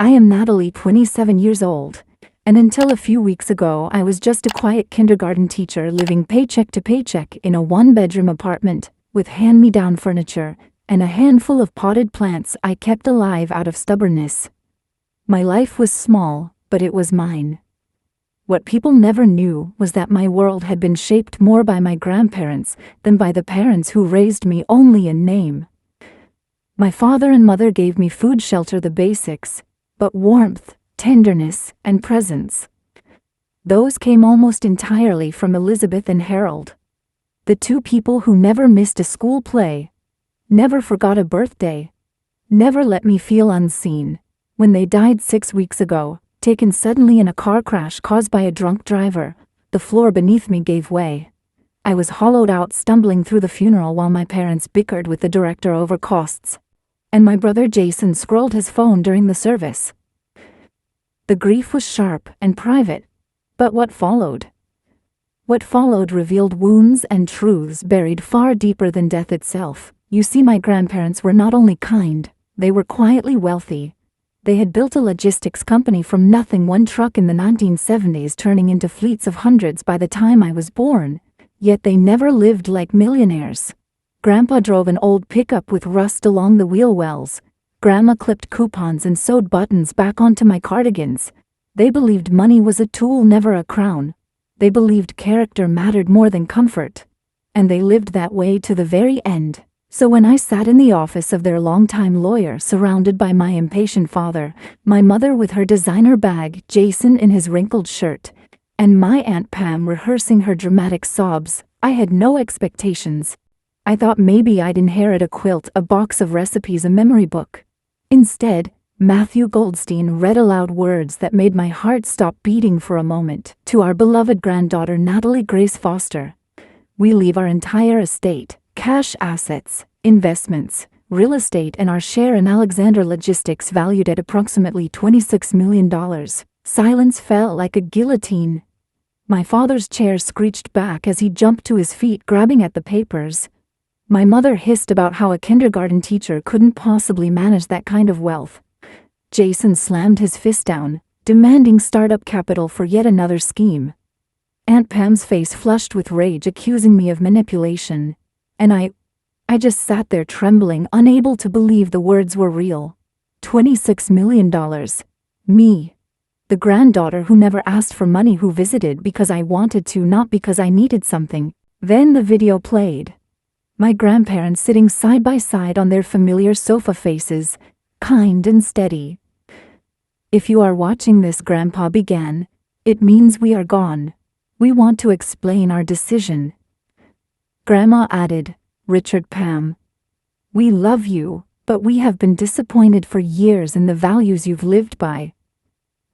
I am Natalie, 27 years old, and until a few weeks ago I was just a quiet kindergarten teacher living paycheck to paycheck in a one-bedroom apartment with hand-me-down furniture and a handful of potted plants I kept alive out of stubbornness. My life was small, but it was mine. What people never knew was that my world had been shaped more by my grandparents than by the parents who raised me only in name. My father and mother gave me food, shelter, the basics, but warmth, tenderness, and presence, those came almost entirely from Elizabeth and Harold. The two people who never missed a school play, never forgot a birthday, never let me feel unseen. When they died 6 weeks ago, taken suddenly in a car crash caused by a drunk driver, the floor beneath me gave way. I was hollowed out, stumbling through the funeral while my parents bickered with the director over costs, and my brother Jason scrolled his phone during the service. The grief was sharp and private, but what followed? What followed revealed wounds and truths buried far deeper than death itself. You see, my grandparents were not only kind, they were quietly wealthy. They had built a logistics company from nothing, one truck in the 1970s turning into fleets of hundreds by the time I was born, yet they never lived like millionaires. Grandpa drove an old pickup with rust along the wheel wells. Grandma clipped coupons and sewed buttons back onto my cardigans. They believed money was a tool, never a crown. They believed character mattered more than comfort. And they lived that way to the very end. So when I sat in the office of their longtime lawyer, surrounded by my impatient father, my mother with her designer bag, Jason in his wrinkled shirt, and my Aunt Pam rehearsing her dramatic sobs, I had no expectations. I thought maybe I'd inherit a quilt, a box of recipes, a memory book. Instead, Matthew Goldstein read aloud words that made my heart stop beating for a moment. To our beloved granddaughter Natalie Grace Foster, we leave our entire estate, cash assets, investments, real estate, and our share in Alexander Logistics valued at approximately $26 million. Silence fell like a guillotine. My father's chair screeched back as he jumped to his feet, grabbing at the papers. My mother hissed about how a kindergarten teacher couldn't possibly manage that kind of wealth. Jason slammed his fist down, demanding startup capital for yet another scheme. Aunt Pam's face flushed with rage, accusing me of manipulation. And I just sat there trembling, unable to believe the words were real. $26 million. Me. The granddaughter who never asked for money, who visited because I wanted to, not because I needed something. Then the video played. My grandparents sitting side by side on their familiar sofa, faces, kind and steady. "If you are watching this," Grandpa began, "it means we are gone. We want to explain our decision." Grandma added, "Richard, Pam, we love you, but we have been disappointed for years in the values you've lived by.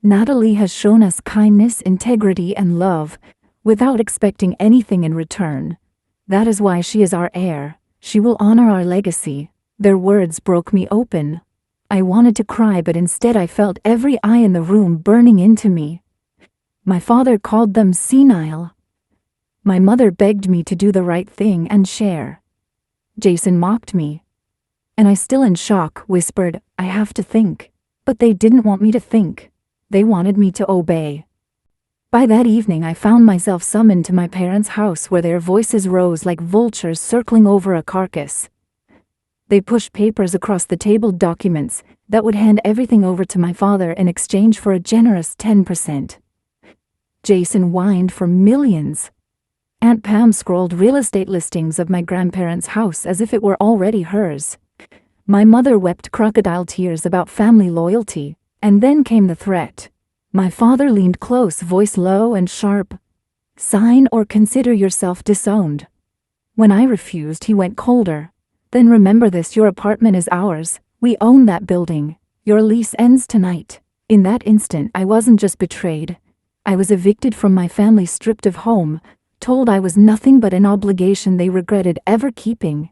Natalie has shown us kindness, integrity, and love, without expecting anything in return. That is why she is our heir. She will honor our legacy." Their words broke me open. I wanted to cry, but instead I felt every eye in the room burning into me. My father called them senile. My mother begged me to do the right thing and share. Jason mocked me. And I, still in shock, whispered, "I have to think." But they didn't want me to think. They wanted me to obey. By that evening I found myself summoned to my parents' house, where their voices rose like vultures circling over a carcass. They pushed papers across the table, documents that would hand everything over to my father in exchange for a generous 10%. Jason whined for millions. Aunt Pam scrolled real estate listings of my grandparents' house as if it were already hers. My mother wept crocodile tears about family loyalty, and then came the threat. My father leaned close, voice low and sharp. "Sign or consider yourself disowned." When I refused, he went colder. "Then remember this, your apartment is ours. We own that building. Your lease ends tonight." In that instant, I wasn't just betrayed. I was evicted from my family, stripped of home, told I was nothing but an obligation they regretted ever keeping.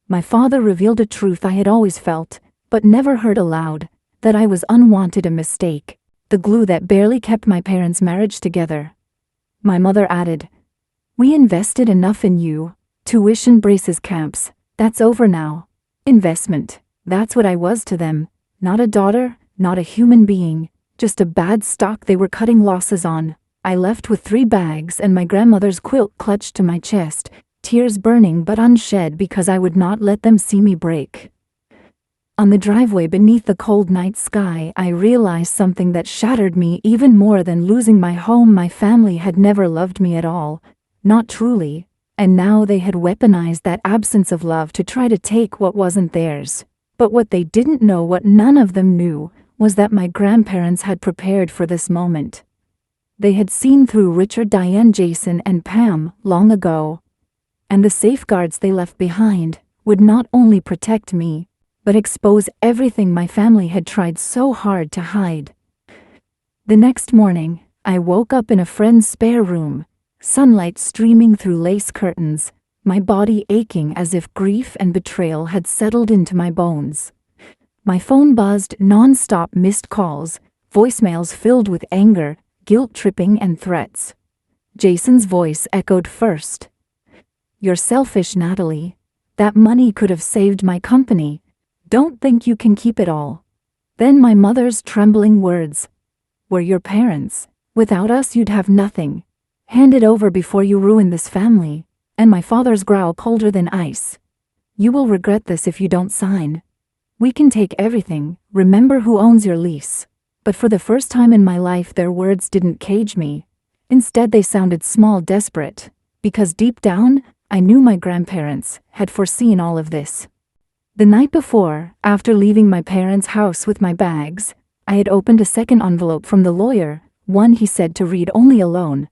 My father revealed a truth I had always felt, but never heard aloud, that I was unwanted, a mistake, the glue that barely kept my parents' marriage together. My mother added, "We invested enough in you. Tuition, braces, camps, that's over now. Investment, that's what I was to them. Not a daughter, Not a human being, just a bad stock they were cutting losses on. I left with 3 bags and my grandmother's quilt clutched to my chest, tears burning but unshed because I would not let them see me break. On the driveway beneath the cold night sky, I realized something that shattered me even more than losing my home. My family had never loved me at all, not truly, and now they had weaponized that absence of love to try to take what wasn't theirs. But what they didn't know, what none of them knew, was that my grandparents had prepared for this moment. They had seen through Richard, Diane, Jason, and Pam long ago, and the safeguards they left behind would not only protect me, but expose everything my family had tried so hard to hide. The next morning, I woke up in a friend's spare room, sunlight streaming through lace curtains, my body aching as if grief and betrayal had settled into my bones. My phone buzzed, non-stop missed calls, voicemails filled with anger, guilt-tripping, and threats. Jason's voice echoed first. "You're selfish, Natalie. That money could have saved my company. Don't think you can keep it all." Then my mother's trembling words. "We're your parents. Without us you'd have nothing. Hand it over before you ruin this family." And my father's growl colder than ice. "You will regret this if you don't sign. We can take everything, remember who owns your lease." But for the first time in my life their words didn't cage me. Instead they sounded small, desperate. Because deep down, I knew my grandparents had foreseen all of this. The night before, after leaving my parents' house with my bags, I had opened a second envelope from the lawyer, one he said to read only alone.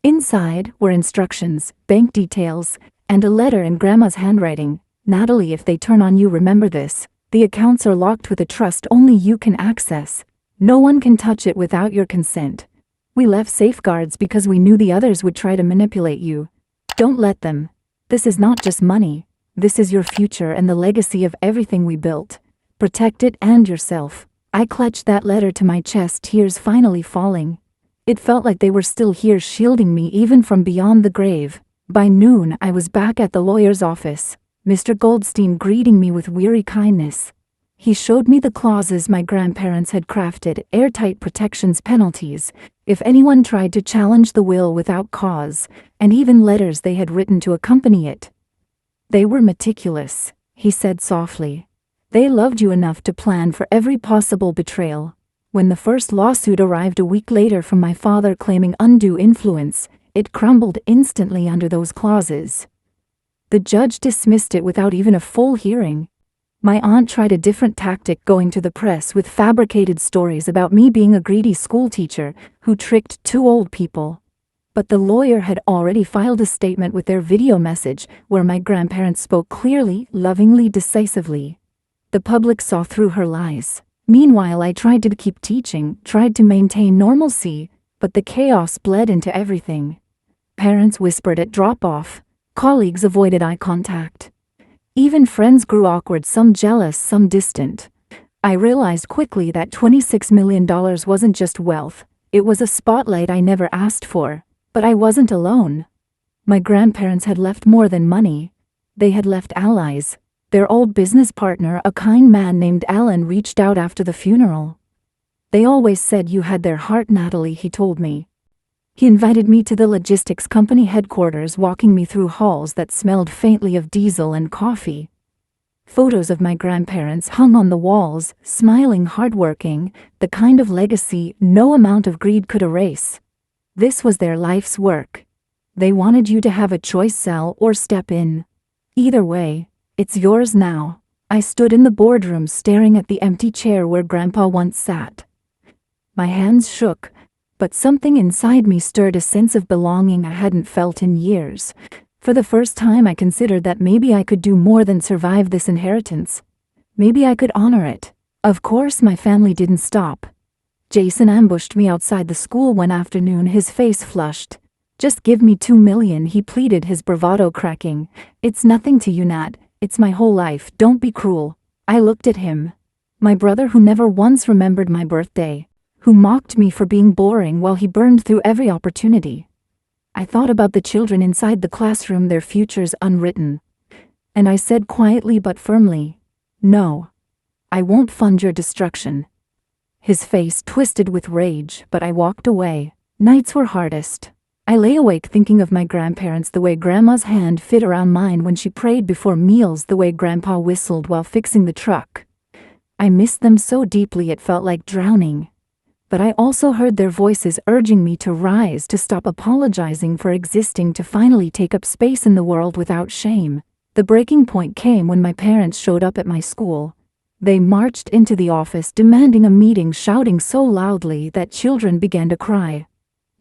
Inside were instructions, bank details, and a letter in Grandma's handwriting. "Natalie, if they turn on you, remember this. The accounts are locked with a trust only you can access. No one can touch it without your consent. We left safeguards because we knew the others would try to manipulate you. Don't let them. This is not just money. This is your future and the legacy of everything we built. Protect it and yourself." I clutched that letter to my chest, tears finally falling. It felt like they were still here, shielding me even from beyond the grave. By noon, I was back at the lawyer's office, Mr. Goldstein greeting me with weary kindness. He showed me the clauses my grandparents had crafted, airtight protections, penalties if anyone tried to challenge the will without cause, and even letters they had written to accompany it. "They were meticulous," he said softly. "They loved you enough to plan for every possible betrayal." When the first lawsuit arrived a week later from my father claiming undue influence, it crumbled instantly under those clauses. The judge dismissed it without even a full hearing. My aunt tried a different tactic, going to the press with fabricated stories about me being a greedy schoolteacher who tricked 2 old people. But the lawyer had already filed a statement with their video message where my grandparents spoke clearly, lovingly, decisively. The public saw through her lies. Meanwhile, I tried to keep teaching, tried to maintain normalcy, but the chaos bled into everything. Parents whispered at drop-off. Colleagues avoided eye contact. Even friends grew awkward, some jealous, some distant. I realized quickly that $26 million wasn't just wealth, it was a spotlight I never asked for. But I wasn't alone. My grandparents had left more than money. They had left allies. Their old business partner, a kind man named Alan, reached out after the funeral. "They always said you had their heart, Natalie," he told me. He invited me to the logistics company headquarters, walking me through halls that smelled faintly of diesel and coffee. Photos of my grandparents hung on the walls, smiling, hardworking, the kind of legacy no amount of greed could erase. This was their life's work. They wanted you to have a choice: sell or step in. Either way, it's yours now. I stood in the boardroom staring at the empty chair where Grandpa once sat. My hands shook, but something inside me stirred, a sense of belonging I hadn't felt in years. For the first time I considered that maybe I could do more than survive this inheritance. Maybe I could honor it. Of course my family didn't stop. Jason ambushed me outside the school one afternoon, his face flushed. "Just give me $2 million, he pleaded, his bravado cracking. "It's nothing to you, Nat. It's my whole life. Don't be cruel." I looked at him. My brother, who never once remembered my birthday, who mocked me for being boring while he burned through every opportunity. I thought about the children inside the classroom, their futures unwritten. And I said quietly but firmly, "No. I won't fund your destruction. his face twisted with rage, but I walked away. Nights were hardest. I lay awake thinking of my grandparents, the way Grandma's hand fit around mine when she prayed before meals, the way Grandpa whistled while fixing the truck. I missed them so deeply it felt like drowning. But I also heard their voices urging me to rise, to stop apologizing for existing, to finally take up space in the world without shame. The breaking point came when my parents showed up at my school. They marched into the office demanding a meeting, shouting so loudly that children began to cry.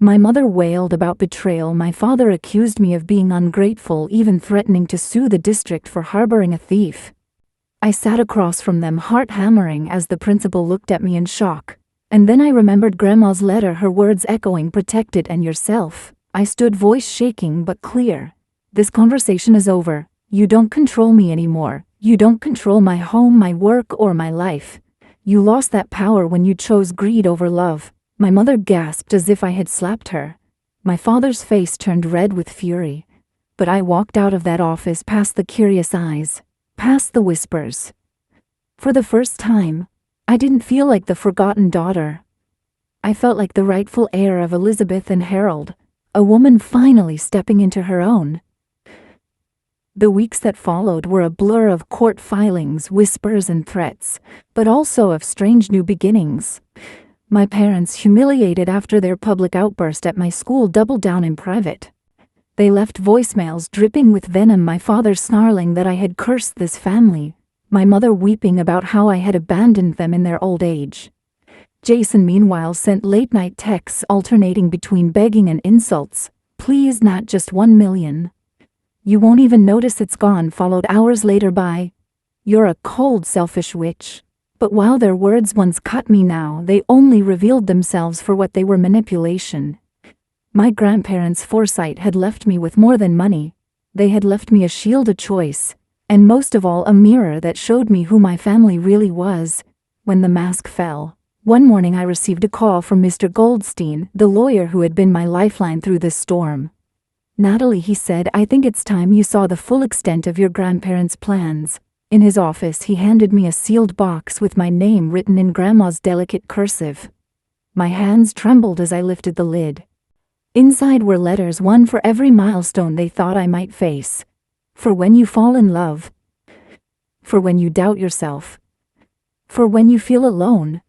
My mother wailed about betrayal. My father accused me of being ungrateful, even threatening to sue the district for harboring a thief. I sat across from them, heart hammering, as the principal looked at me in shock. And then I remembered Grandma's letter, her words echoing, "Protected and yourself." I stood, voice shaking but clear. "This conversation is over. You don't control me anymore. You don't control my home, my work, or my life. You lost that power when you chose greed over love." My mother gasped as if I had slapped her. My father's face turned red with fury. But I walked out of that office, past the curious eyes, past the whispers. For the first time, I didn't feel like the forgotten daughter. I felt like the rightful heir of Elizabeth and Harold, a woman finally stepping into her own. The weeks that followed were a blur of court filings, whispers, and threats, but also of strange new beginnings. My parents, humiliated after their public outburst at my school, doubled down in private. They left voicemails dripping with venom, my father snarling that I had cursed this family, my mother weeping about how I had abandoned them in their old age. Jason, meanwhile, sent late-night texts alternating between begging and insults. "Please, not just 1 million. You won't even notice it's gone," followed hours later by, "You're a cold, selfish witch." But while their words once cut me, now they only revealed themselves for what they were: manipulation. My grandparents' foresight had left me with more than money. They had left me a shield, a choice, and most of all, a mirror that showed me who my family really was. When the mask fell, one morning I received a call from Mr. Goldstein, the lawyer who had been my lifeline through this storm. "Natalie," he said, "I think it's time you saw the full extent of your grandparents' plans." In his office, he handed me a sealed box with my name written in Grandma's delicate cursive. My hands trembled as I lifted the lid. Inside were letters, one for every milestone they thought I might face. For when you fall in love. For when you doubt yourself. For when you feel alone.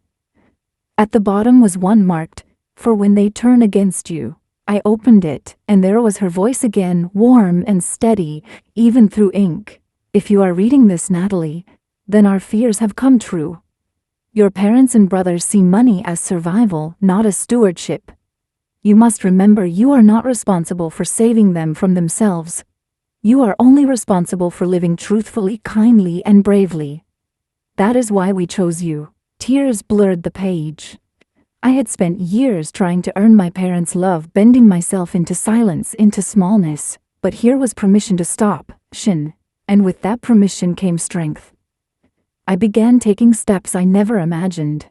At the bottom was one marked, "For when they turn against you." I opened it, and there was her voice again, warm and steady, even through ink. "If you are reading this, Natalie, then our fears have come true. Your parents and brothers see money as survival, not as stewardship. You must remember you are not responsible for saving them from themselves. You are only responsible for living truthfully, kindly, and bravely. That is why we chose you." Tears blurred the page. I had spent years trying to earn my parents' love, bending myself into silence, into smallness, but here was permission to stop, and with that permission came strength. I began taking steps I never imagined.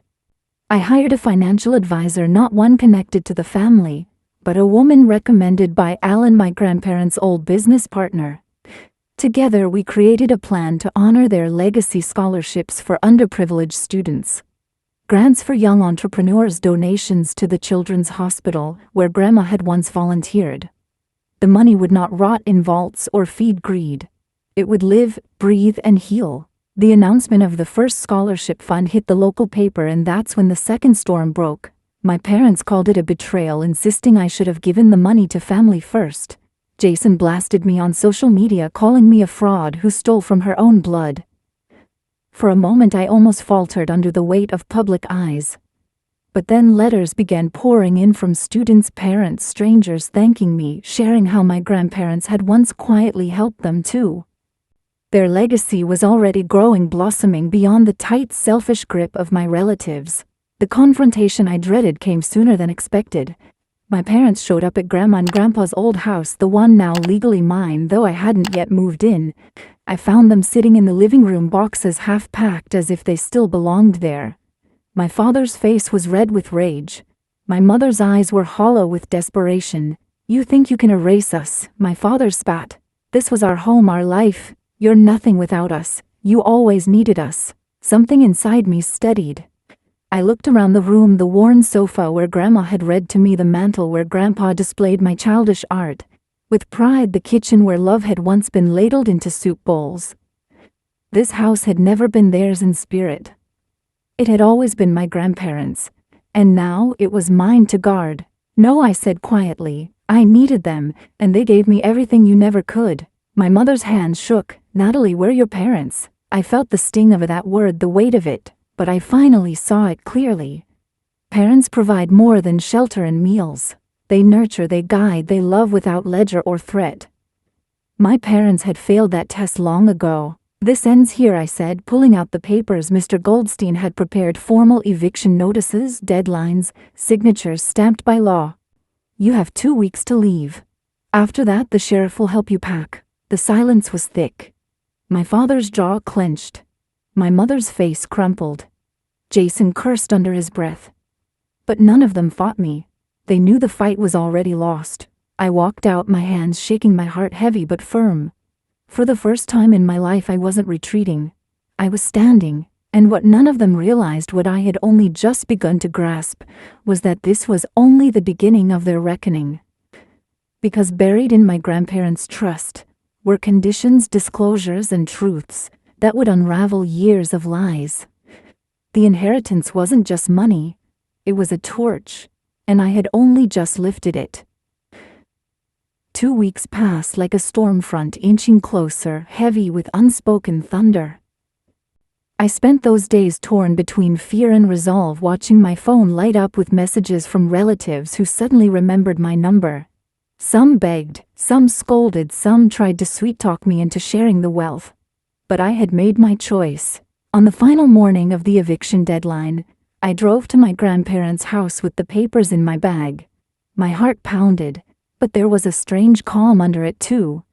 I hired a financial advisor, not one connected to the family, but a woman recommended by Alan, my grandparents' old business partner. Together we created a plan to honor their legacy: scholarships for underprivileged students, grants for young entrepreneurs, donations to the Children's Hospital, where Grandma had once volunteered. The money would not rot in vaults or feed greed. It would live, breathe, and heal. The announcement of the first scholarship fund hit the local paper, and that's when the second storm broke. My parents called it a betrayal, insisting I should have given the money to family first. Jason blasted me on social media, calling me a fraud who stole from her own blood. For a moment I almost faltered under the weight of public eyes. But then letters began pouring in from students, parents, strangers, thanking me, sharing how my grandparents had once quietly helped them too. Their legacy was already growing, blossoming beyond the tight, selfish grip of my relatives. The confrontation I dreaded came sooner than expected. My parents showed up at Grandma and Grandpa's old house, the one now legally mine, though I hadn't yet moved in. I found them sitting in the living room, boxes half packed as if they still belonged there. My father's face was red with rage. My mother's eyes were hollow with desperation. "You think you can erase us?" my father spat. "This was our home, our life. You're nothing without us. You always needed us." Something inside me steadied. I looked around the room, the worn sofa where Grandma had read to me, the mantel where Grandpa displayed my childish art, with pride the kitchen where love had once been ladled into soup bowls. This house had never been theirs in spirit. It had always been my grandparents', and now it was mine to guard. No, I said quietly, I needed them, and they gave me everything you never could. My mother's hand shook. Natalie, we're your parents. I felt the sting of that word, the weight of it, but I finally saw it clearly. Parents provide more than shelter and meals. They nurture, they guide, they love without ledger or threat. My parents had failed that test long ago. This ends here, I said, pulling out the papers. Mr. Goldstein had prepared formal eviction notices, deadlines, signatures stamped by law. You have 2 weeks to leave. After that, the sheriff will help you pack. The silence was thick. My father's jaw clenched. My mother's face crumpled. Jason cursed under his breath. But none of them fought me. They knew the fight was already lost. I walked out, my hands shaking, my heart heavy but firm. For the first time in my life, I wasn't retreating. I was standing, and what none of them realized, what I had only just begun to grasp, was that this was only the beginning of their reckoning. Because buried in my grandparents' trust were conditions, disclosures, and truths that would unravel years of lies. The inheritance wasn't just money, it was a torch, and I had only just lifted it. 2 weeks passed like a storm front, inching closer, heavy with unspoken thunder. I spent those days torn between fear and resolve, watching my phone light up with messages from relatives who suddenly remembered my number. Some begged, some scolded, some tried to sweet-talk me into sharing the wealth. But I had made my choice. On the final morning of the eviction deadline, I drove to my grandparents' house with the papers in my bag. My heart pounded, but there was a strange calm under it too.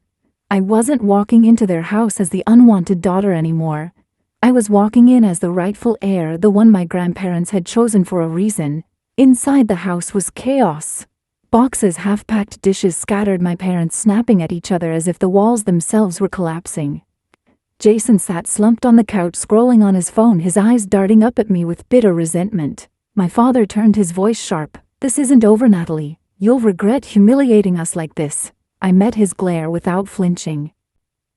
I wasn't walking into their house as the unwanted daughter anymore. I was walking in as the rightful heir, the one my grandparents had chosen for a reason. Inside the house was chaos. Boxes, half-packed dishes scattered, my parents snapping at each other as if the walls themselves were collapsing. Jason sat slumped on the couch, scrolling on his phone, his eyes darting up at me with bitter resentment. My father turned, his voice sharp. This isn't over, Natalie. You'll regret humiliating us like this. I met his glare without flinching.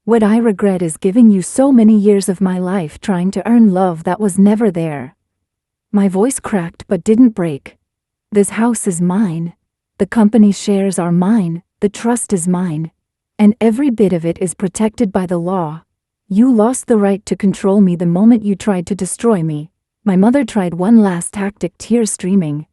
What I regret is giving you so many years of my life trying to earn love that was never there. My voice cracked but didn't break. This house is mine. The company's shares are mine. The trust is mine. And every bit of it is protected by the law. You lost the right to control me the moment you tried to destroy me. My mother tried one last tactic, tears streaming.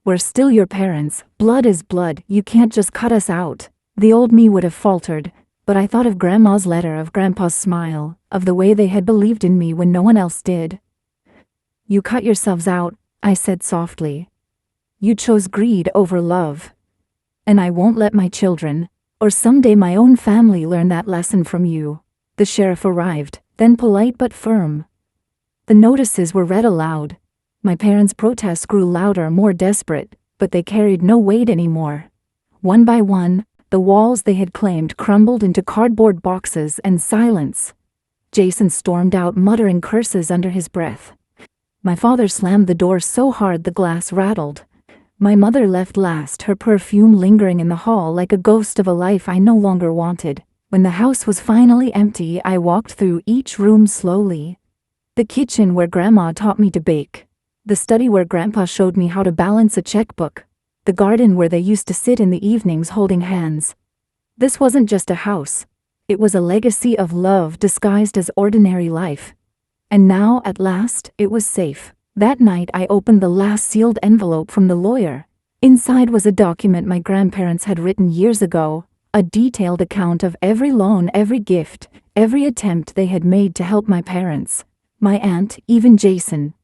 We're still your parents. Blood is blood. You can't just cut us out. The old me would have faltered, but I thought of Grandma's letter, of Grandpa's smile, of the way they had believed in me when no one else did. You cut yourselves out, I said softly. You chose greed over love. And I won't let my children, or someday my own family, learn that lesson from you. The sheriff arrived, then polite but firm. The notices were read aloud. My parents' protests grew louder, more desperate, but they carried no weight anymore. One by one, the walls they had claimed crumbled into cardboard boxes and silence. Jason stormed out, muttering curses under his breath. My father slammed the door so hard the glass rattled. My mother left last, her perfume lingering in the hall like a ghost of a life I no longer wanted. When the house was finally empty, I walked through each room slowly. The kitchen where Grandma taught me to bake. The study where Grandpa showed me how to balance a checkbook. The garden where they used to sit in the evenings holding hands. This wasn't just a house. It was a legacy of love disguised as ordinary life. And now, at last, it was safe. That night I opened the last sealed envelope from the lawyer. Inside was a document my grandparents had written years ago, a detailed account of every loan, every gift, every attempt they had made to help my parents, my aunt, even Jason.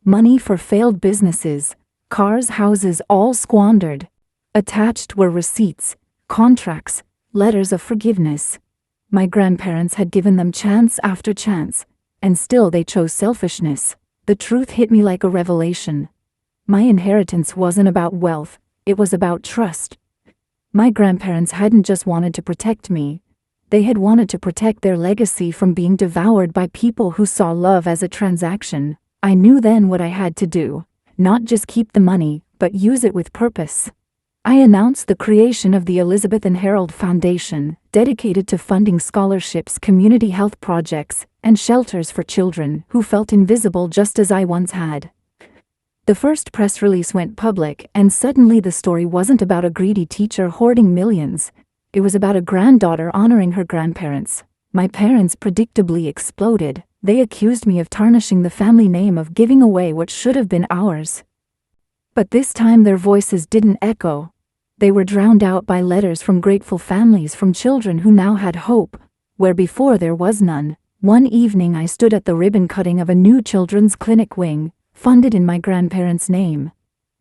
Money for failed businesses, cars, houses, all squandered. Attached were receipts, contracts, letters of forgiveness. My grandparents had given them chance after chance, and still they chose selfishness. The truth hit me like a revelation. My inheritance wasn't about wealth, it was about trust. My grandparents hadn't just wanted to protect me, they had wanted to protect their legacy from being devoured by people who saw love as a transaction. I knew then what I had to do, not just keep the money, but use it with purpose. I announced the creation of the Elizabeth and Harold Foundation, dedicated to funding scholarships, community health projects, and shelters for children who felt invisible just as I once had. The first press release went public, and suddenly the story wasn't about a greedy teacher hoarding millions. It was about a granddaughter honoring her grandparents. My parents predictably exploded. They accused me of tarnishing the family name, of giving away what should have been ours. But this time their voices didn't echo. They were drowned out by letters from grateful families, from children who now had hope, where before there was none. One evening I stood at the ribbon cutting of a new children's clinic wing, funded in my grandparents' name.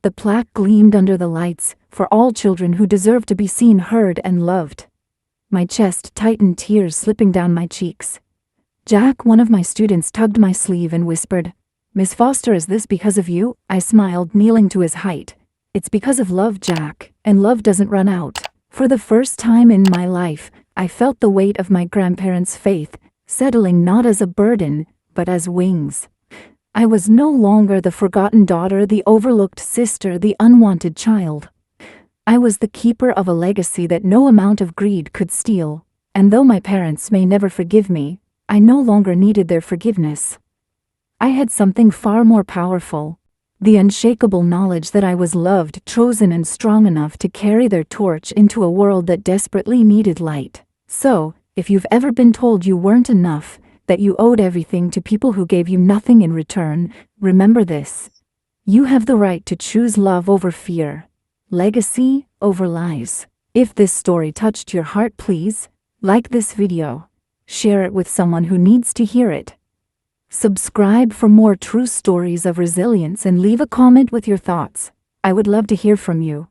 The plaque gleamed under the lights, for all children who deserve to be seen, heard, and loved. My chest tightened, tears slipping down my cheeks. Jack, one of my students, tugged my sleeve and whispered, "Miss Foster, is this because of you?" I smiled, kneeling to his height. "It's because of love, Jack, and love doesn't run out." For the first time in my life, I felt the weight of my grandparents' faith, settling not as a burden, but as wings. I was no longer the forgotten daughter, the overlooked sister, the unwanted child. I was the keeper of a legacy that no amount of greed could steal, and though my parents may never forgive me, I no longer needed their forgiveness. I had something far more powerful, the unshakable knowledge that I was loved, chosen, and strong enough to carry their torch into a world that desperately needed light. So, if you've ever been told you weren't enough, that you owed everything to people who gave you nothing in return, remember this. You have the right to choose love over fear, legacy over lies. If this story touched your heart, please like this video, share it with someone who needs to hear it. Subscribe for more true stories of resilience and leave a comment with your thoughts. I would love to hear from you.